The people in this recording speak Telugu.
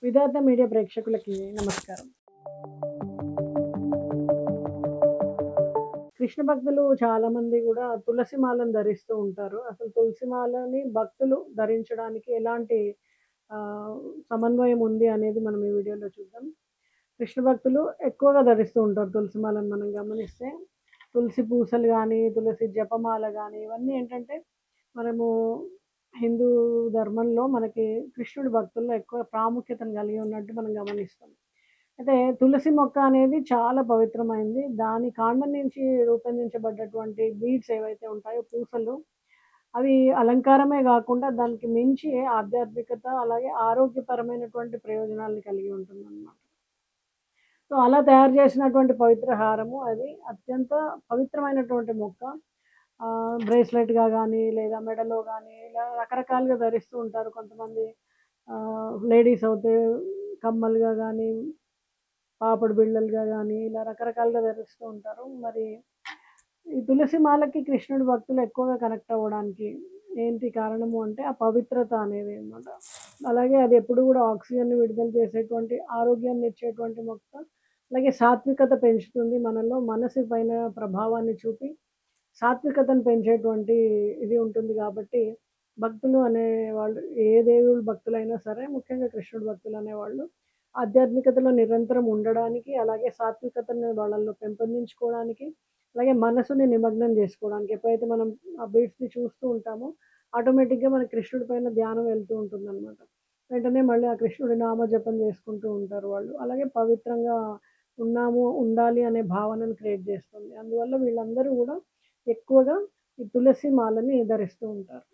విధాత మీడియా ప్రేక్షకులకి నమస్కారం. కృష్ణ భక్తులు చాలామంది గూడా తులసి మాలను ధరిస్తూ ఉంటారు. అసలు తులసి మాలని భక్తులు ధరించడానికి ఎలాంటి సమన్వయం ఉంది అనేది మనం ఈ వీడియోలో చూద్దాం. కృష్ణ భక్తులు ఎక్కువగా ధరిస్తూ ఉంటారు తులసి మాలను మనం గమనిస్తే. తులసి పూసలు గానీ, తులసి జపమాల గానీ ఇవన్నీ ఏంటంటే మనము హిందూ ధర్మంలో మనకి కృష్ణుడి భక్తుల్లో ఎక్కువ ప్రాముఖ్యతను కలిగి ఉన్నట్టు మనం గమనిస్తాం. అయితే తులసి మొక్క అనేది చాలా పవిత్రమైంది. దాని కాండం నుంచి రూపొందించబడ్డటువంటి బీడ్స్ ఏవైతే ఉంటాయో పూసలు, అవి అలంకారమే గాకుండా దానికి మించి ఆధ్యాత్మికత, అలాగే ఆరోగ్యపరమైనటువంటి ప్రయోజనాల్ని కలిగి ఉంటుందనమాట. సో, అలా తయారు చేసినటువంటి పవిత్ర హారము అది అత్యంత పవిత్రమైనటువంటి మొక్క. బ్రేస్‌లెట్‌గా గానీ, లేదా మెడలో గానీ, ఇలా రకరకాలుగా ధరిస్తూ ఉంటారు కొంతమంది. లేడీస్ అయితే కమ్మలుగా గానీ, పాపడు బిళ్ళలుగా గానీ, ఇలా రకరకాలుగా ధరిస్తూ ఉంటారు. మరి ఈ తులసి మాలకి కృష్ణుడి భక్తులు ఎక్కువగా కనెక్ట్ అవ్వడానికి ఏంటి కారణము అంటే, ఆ పవిత్రత అనేది అన్నమాట. అలాగే అది ఎప్పుడు గూడా ఆక్సిజన్‌ని విడుదల చేసేటువంటి, ఆరోగ్యాన్ని ఇచ్చేటువంటి మొక్క. అలాగే సాత్వికత పెంచుతుంది మనలో. మనసు పైన ప్రభావాన్ని చూపి, సాత్వికతను పెంచేటువంటి ఇది ఉంటుంది గాబట్టి, భక్తులు అనేవాళ్ళు ఏ దేవుడి భక్తులైనా సరే, ముఖ్యంగా కృష్ణుడి భక్తులు అనేవాళ్ళు ఆధ్యాత్మికతలో నిరంతరం ఉండడానికి, అలాగే సాత్వికతను వాళ్ళలో పెంపొందించుకోవడానికి, అలాగే మనసుని నిమగ్నం జేసుకోవడానికి. ఎప్పుడైతే మనం ఆ బీడ్స్‌ని చూస్తూ ఉంటామో, ఆటోమేటిక్‌గా మన కృష్ణుడి పైన ధ్యానం వెళ్తూ ఉంటుందనమాట. వెంటనే మళ్ళీ ఆ కృష్ణుడి నామ జపం జేసుకుంటూ ఉంటారు వాళ్ళు. అలాగే పవిత్రంగా ఉన్నాము, ఉండాలి అనే భావనను క్రియేట్ జేస్తుంది. అందువల్ల వీళ్ళందరూ గూడా ఎక్కువగా ఈ తులసి మాలని ధరిస్తూ ఉంటారు.